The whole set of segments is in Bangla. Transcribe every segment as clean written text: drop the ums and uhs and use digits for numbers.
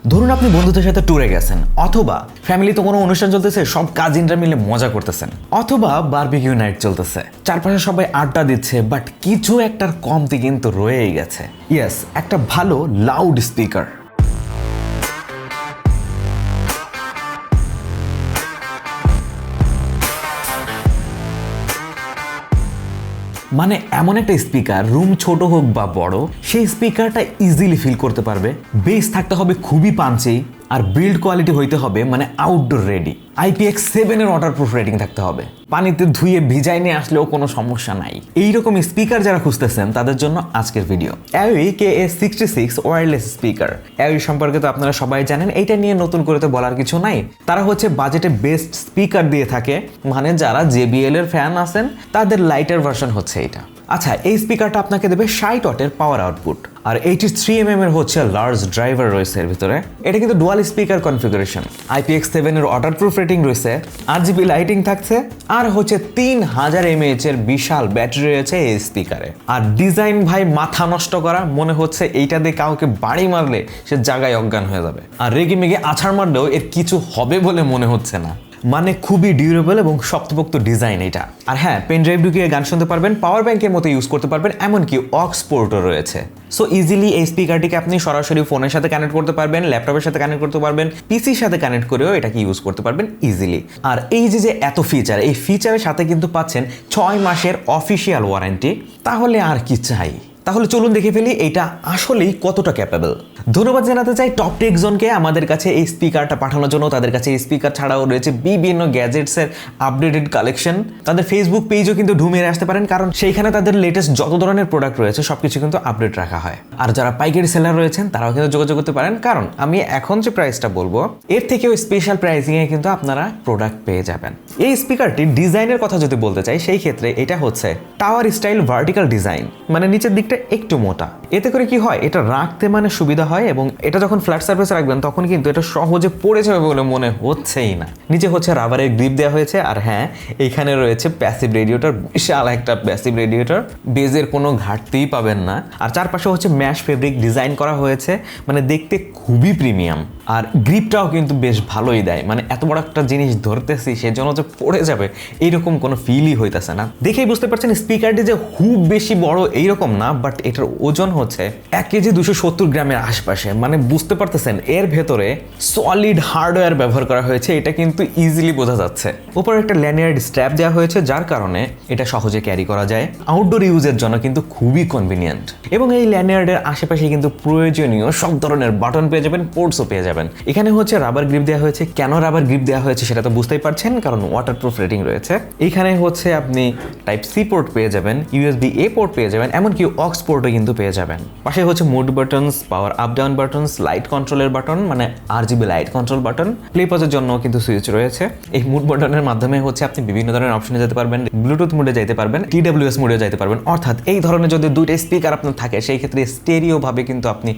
ধরুন আপনি বন্ধুদের সাথে ট্যুরে গেছেন, অথবা ফ্যামিলিতে কোনো অনুষ্ঠান চলতেছে, সব কাজিনরা মিলে মজা করতেছেন, অথবা বারবিকিউ নাইট চলতেছে, চারপাশে সবাই আড্ডা দিচ্ছে, বাট কিছু একটার কমতি কিন্তু রয়েই গেছে। ইয়েস, একটা ভালো লাউড স্পিকার। মানে এমন একটা স্পিকার, রুম ছোট হোক বা বড়, সেই স্পিকারটা ইজিলি ফিল করতে পারবে। বেস থাকতে হবে খুবই পাঞ্চি, আর বিল্ড কোয়ালিটি হইতে হবে মানে আউটডোর রেডি। IPX7 এর ওয়াটারপ্রুফ রেটিং থাকতে হবে, পানিতে ধুয়ে ভিজাই নিয়ে আসলেও কোনো সমস্যা নাই। এইরকম স্পিকার যারা খুঁজতেছেন তাদের জন্য আজকের video. AOE KA66 wireless speaker. AOE সম্পর্কে তো আপনারা সবাই জানেন, এইটা নিয়ে নতুন করে তো বলার কিছু নাই। তারা হচ্ছে বাজেটে বেস্ট স্পিকার দিয়ে থাকে, মানে যারা JBL এর ফ্যান আছেন তাদের লাইটার ভার্সন হচ্ছে এটা। আচ্ছা, এই স্পিকারটা আপনাকে দেবে 60 ওয়াটের পাওয়ার আউটপুট, আর 83mm এর হচ্ছে লার্জ ড্রাইভার রয়েছে এর ভিতরে। এটা কিন্তু ডুয়াল স্পিকার কনফিগারেশন। IPX7 এর ওয়াটারপ্রুফ রেটিং রয়েছে, RGB লাইটিং থাকছে, আর হচ্ছে 3000 mAh এর বিশাল ব্যাটারি রয়েছে এই স্পিকারে। আর ডিজাইন ভাই মাথা নষ্ট করা, মনে হচ্ছে এইটা দিয়ে কাউকে বাড়ি মারলে সে জায়গায় অজ্ঞান হয়ে যাবে, আর রেগে মেগে আছাড় মারলেও এর কিছু হবে বলে মনে হচ্ছে না। মানে খুবই ডিউরেবল এবং শক্তপোক্ত ডিজাইন এটা। আর হ্যাঁ, পেন ড্রাইভ ঢুকিয়ে গান শুনতে পারবেন, পাওয়ার ব্যাংকের মতো ইউজ করতে পারবেন, এমনকি অক্স পোর্টও রয়েছে। সো ইজিলি এই স্পিকারটিকে আপনি সরাসরি ফোনের সাথে কানেক্ট করতে পারবেন, ল্যাপটপের সাথে কানেক্ট করতে পারবেন, পিসির সাথে কানেক্ট করেও এটাকে ইউজ করতে পারবেন ইজিলি। আর এই যে এত ফিচার, এই ফিচারের সাথে কিন্তু পাচ্ছেন 6 মাসের অফিসিয়াল ওয়ারেন্টি। তাহলে আর কি চাই? তাহলে চলুন দেখে ফেলি এটা আসলেই কতটা ক্যাপেবল। ধন্যবাদ জানাতে চাই টপ টেক জোনকে আমাদের কাছে এই স্পিকারটা পাঠানোর জন্য। তাদের কাছে এই স্পিকার ছাড়াও রয়েছে বিভিন্ন গ্যাজেটসের আপডেটেড কালেকশন। তাদের ফেসবুক পেজও কিন্তু ঢুমিয়ে আসতে পারেন, কারণ সেইখানে তাদের লেটেস্ট যত ধরনের প্রোডাক্ট রয়েছে সবকিছু কিন্তু আপডেট রাখা হয়। আর যারা পাইকারি সেলার রয়েছেন তারাও কিন্তু যোগাযোগ করতে পারেন, কারণ আমি এখন যে প্রাইসটা বলবো এর থেকেও স্পেশাল প্রাইসিংয়ে কিন্তু আপনারা প্রোডাক্ট পেয়ে যাবেন। এই স্পিকারটির ডিজাইনের কথা যদি বলতে চাই, সেই ক্ষেত্রে এটা হচ্ছে টাওয়ার স্টাইল ভার্টিক্যাল ডিজাইন, মানে নিচের দিকটা একটু মোটা। এতে করে কি হয়, এটা রাখতে মানে সুবিধা হয়, এবং এটা যখন ফ্ল্যাট সারফেসে রাখবেন তখন কিন্তু এটা সহজে পড়ে যাবে বলে মনে হচ্ছেই না। নিচে হচ্ছে রাবারের গ্রিপ দেওয়া হয়েছে, আর হ্যাঁ, এইখানে রয়েছে প্যাসিভ রেডিয়েটর, বিশাল একটা প্যাসিভ রেডিয়েটর, বেজের কোনো ঘাটতিই পাবেন না। আর চারপাশে হচ্ছে ম্যাশ ফেব্রিক ডিজাইন করা হয়েছে, মানে দেখতে খুবই প্রিমিয়াম। আর গ্রিপটাও কিন্তু বেশ ভালোই দেয়, মানে এত বড় একটা জিনিস ধরতেছি সেজন্য যে পড়ে যাবে এইরকম কোনো ফিলই হইতেছে না। দেখেই বুঝতে পারছেন স্পিকারটি যে খুব বেশি বড় এইরকম না, বাট এটার ওজন হচ্ছে 1 কেজি 270 গ্রামের আশপাশে। মানে বুঝতে পারতেছেন এর ভেতরে সলিড হার্ডওয়্যার ব্যবহার করা হয়েছে, এটা কিন্তু ইজিলি বোঝা যাচ্ছে। উপরে একটা ল্যানিয়ার্ড স্ট্র্যাপ দেওয়া হয়েছে, যার কারণে এটা সহজে ক্যারি করা যায়। আউটডোর ইউজের জন্য কিন্তু খুবই কনভিনিয়েন্ট, এবং এই ল্যানিয়ার্ডের আশেপাশে কিন্তু প্রয়োজনীয় সব ধরনের বাটন পেয়ে যাবেন, পোর্টসও পেয়ে যাবেন। এখানে হচ্ছে রাবার গ্রিপ দেওয়া হয়েছে। কেন রাবার গ্রিপ দেওয়া হয়েছে সেটা তো বুঝতেই পারছেন, কারণ ওয়াটারপ্রুফ রেটিং রয়েছে। এখানে হচ্ছে আপনি টাইপ সি পোর্ট পেয়ে যাবেন, USB-A পোর্ট পেয়ে যাবেন, এমনকি অক্স পোর্টও কিন্তু পেয়ে যাবেন। পাশে হচ্ছে mode buttons, power up down buttons, light কন্ট্রোলের বাটন, মানে RGB light control button, play পজের জন্য কিন্তু সুইচ রয়েছে। এই মোড বাটনের মাধ্যমে হচ্ছে আপনি বিভিন্ন ধরনের অপশনে যেতে পারবেন, ব্লুটুথ মোডে যেতে পারবেন, TWS মোডে যেতে পারবেন। অর্থাৎ এই ধরনের যদি দুইটা স্পিকার আপনার থাকে, সেই ক্ষেত্রে স্টেরিও ভাবে কিন্তু আপনি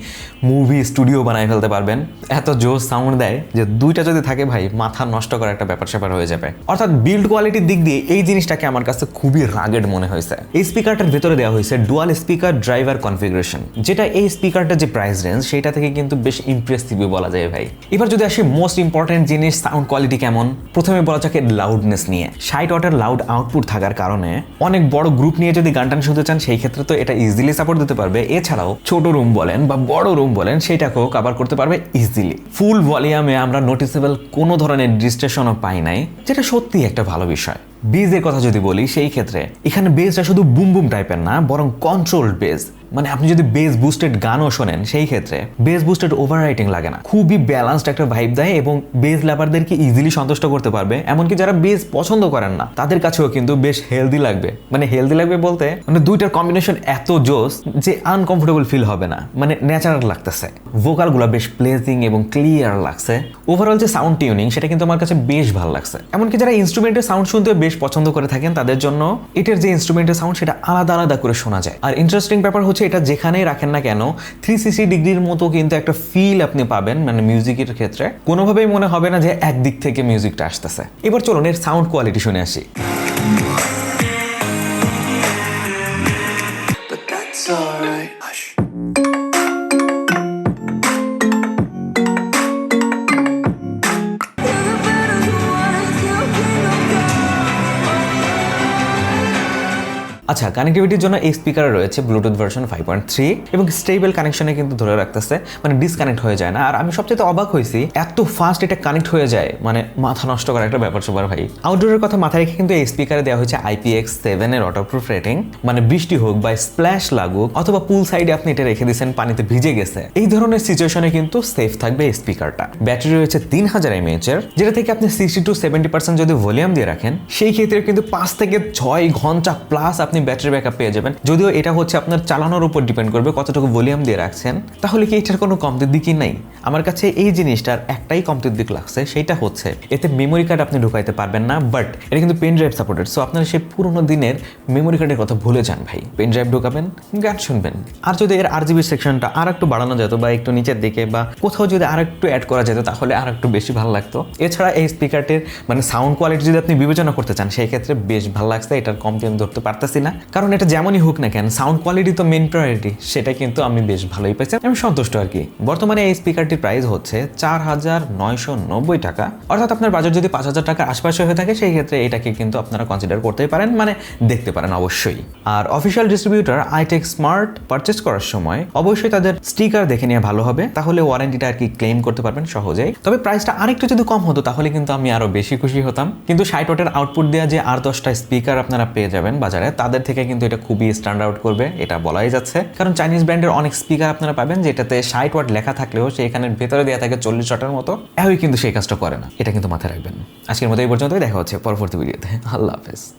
মুভি স্টুডিও বানায় ফেলতে পারবেন। এত জোর সাউন্ড দেয় যে দুইটা যদি থাকে ভাই, মাথা নষ্ট করা একটা ব্যাপার স্যাপার হয়ে যাবে। অর্থাৎ বিল্ড কোয়ালিটির দিক দিয়ে এই জিনিসটাকে আমার কাছে খুবই রাগেড মনে হয়েছে। এই স্পিকারটার ভেতরে দেওয়া হয়েছে ডুয়াল স্পিকার ড্রাইভার কনফিগারেশন, যেটা এই স্পিকারটার যে প্রাইস রেঞ্জ সেটা থেকে কিন্তু বেশ ইমপ্রেসিভই বলা যায় ভাই। এবার যদি আসি মোস্ট ইম্পর্টেন্ট জিনিস, সাউন্ড কোয়ালিটি কেমন। প্রথমে বলা যাক লাউডনেস নিয়ে। 60 ওয়াটের লাউড আউটপুট থাকার কারণে অনেক বড় গ্রুপ নিয়ে যদি গান টান শুনতে চান, সেই ক্ষেত্রে তো এটা ইজিলি সাপোর্ট দিতে পারবে। এছাড়াও ছোট রুম বলেন বা বড় রুম বলেন, সেটাকেও কভার করতে পারবে ইজিলি। ফুল ভলিউমে আমরা নোটিসেবল কোনো ধরনের ডিস্ট্রেশনও পাই নাই, যেটা সত্যি একটা ভালো বিষয়। বেজের কথা যদি বলি, সেই ক্ষেত্রে এখানে বেজটা শুধু বুম বুম টাইপের না, বরং কন্ট্রোলড বেজ। মানে আপনি যদি বেস বুস্টেড গানও শোনেন, সেই ক্ষেত্রে বেস বুস্টেড ওভাররাইটিং লাগে না, খুবই ব্যালেন্সড একটা ভাইব দেয়, এবং বেস লাভারদেরকে ইজিলি সন্তুষ্ট করতে পারবে। এমনকি যারা বেস পছন্দ করেন না তাদের কাছেও কিন্তু বেশ হেলদি লাগবে। মানে হেলদি লাগবে বলতে, মানে দুইটার কম্বিনেশন এত জোস যে আনকমফোর্টেবল ফিল হবে না, মানে ন্যাচারাল লাগতেছে। ভোকালগুলো বেশ প্লেজিং এবং ক্লিয়ার লাগছে। ওভারঅল যে সাউন্ড টিউনিং, সেটা কিন্তু আমার কাছে বেশ ভালো লাগছে। এমনকি যারা ইনস্ট্রুমেন্টের সাউন্ড শুনতে বেশ পছন্দ করে থাকেন, তাদের জন্য এটার যে ইনস্ট্রুমেন্টের সাউন্ড সেটা আলাদা আলাদা করে শোনা যায়। আর ইন্টারেস্টিং ব্যাপার হচ্ছে, এটা যেখানেই রাখেন না কেন 360 ডিগ্রির মতো কিন্তু একটা ফিল আপনি পাবেন, মানে মিউজিকের ক্ষেত্রে কোনোভাবেই মনে হবে না যে একদিক থেকে মিউজিকটা আসতেছে। এবার চলুন এর সাউন্ড কোয়ালিটি শুনে আসি। আচ্ছা, কানেক্টিভিটির জন্য এই স্পিকারে রয়েছে ব্লুটুথ ভার্সন 5.3 এবং স্টেবল কানেকশনে কিন্তু ধরে রাখতেছে, মানে ডিসকানেক্ট হয়ে যায় না। আর আমি সবচেয়ে অবাক হয়েছি এত ফাস্ট এটা কানেক্ট হয়ে যায়, মানে মাথা নষ্ট করা একটা ব্যাপার সবার ভাই। আউটডোরের কথা মাথায় রেখে কিন্তু এই স্পিকারে দেওয়া হয়েছে IPX7 এর ওয়াটারপ্রুফ রেটিং, মানে বৃষ্টি হোক বা স্প্ল্যাশ লাগুক অথবা পুল সাইডে আপনি এটা রেখে দিয়েছেন পানিতে ভিজে গেছে, এই ধরনের সিচুয়েশনে কিন্তু সেফ থাকবে এই স্পিকারটা। ব্যাটারি রয়েছে 3000 mAh এর, যেটা থেকে আপনি 60 to 70% যদি ভলিউম দিয়ে রাখেন সেই ক্ষেত্রে কিন্তু 5 থেকে 6 ঘন্টা প্লাস আপনি ব্যাটারি ব্যাকআপ পেয়ে যাবেন। যদিও এটা হচ্ছে আপনার চালানোর উপর ডিপেন্ড করবে কতটুকু ভলিউম দিয়ে রাখছেন। তাহলে কি এটার কোনো কমতির দিকই নাই? আমার কাছে এই জিনিসটার একটাই কমতির দিক লাগছে, সেটা হচ্ছে এতে মেমোরি কার্ড আপনি ঢুকাইতে পারবেন না, বাট এটা কিন্তু পেন ড্রাইভ সাপোর্টেড। সো আপনারা সেই পুরোনো দিনের মেমোরি কার্ডের কথা ভুলে যান ভাই, পেন ড্রাইভ ঢুকাবেন, গান শুনবেন। আর যদি এর RGB সেকশনটা আর একটু বাড়ানো যেত বা একটু নিচের দিকে বা কোথাও যদি আর একটু অ্যাড করা যেত তাহলে আর একটু বেশি ভালো লাগতো। এছাড়া এই স্পিকারটির মানে সাউন্ড কোয়ালিটি যদি আপনি বিবেচনা করতে চান সেই ক্ষেত্রে বেশ ভালো লাগছে। এটার কমতি আমি ধরতে পারতেছি না, কারণ এটা যেমনই হোক না কেন সাউন্ড কোয়ালিটি তো মেন প্রায়োরিটি, সেটা কিন্তু আমি বেশ ভালোই পাইছি, আমি সন্তুষ্ট আর কি। বর্তমানে এই স্পিকারটির প্রাইস হচ্ছে 4990 টাকা, অর্থাৎ আপনার বাজেট যদি 5000 টাকার আশপাশে হয়ে থাকে সেই ক্ষেত্রে এটাকে কিন্তু আপনারা কনসিডার করতেই পারেন, মানে দেখতে পারেন অবশ্যই। আর অফিসিয়াল ডিস্ট্রিবিউটর আইটেক স্মার্ট পারচেস করার সময় অবশ্যই তাদের স্টিকার দেখে নেওয়া ভালো হবে, তাহলে ওয়ারেন্টিটা আর কি ক্লেম করতে পারবেন সহজেই। তবে প্রাইসটা আরেকটু যদি কম হতো তাহলে কিন্তু আমি আরো বেশি খুশি হতাম। কিন্তু 60 ওয়াটের আউটপুট দেওয়া যে আর 10টা স্পিকার আপনারা পেয়ে যাবেন বাজারে, তাদের থেকে কিন্তু এটা খুবই স্ট্যান্ড আউট করবে, এটা বলাই যাচ্ছে। কারণ চাইনিজ ব্র্যান্ডের অনেক স্পিকার আপনারা পাবেন যেটাতে 60 ওয়াট লেখা থাকলেও সেখানে ভেতরে দেওয়া থাকে 40 ওয়াটের মতো, এভাবেই কিন্তু সেই কাজটা করে না, এটা কিন্তু মাথায় রাখবেন। আজকের মতো এই পর্যন্তই, দেখা হচ্ছে পরবর্তী ভিডিওতে। আল্লাহ হাফেজ।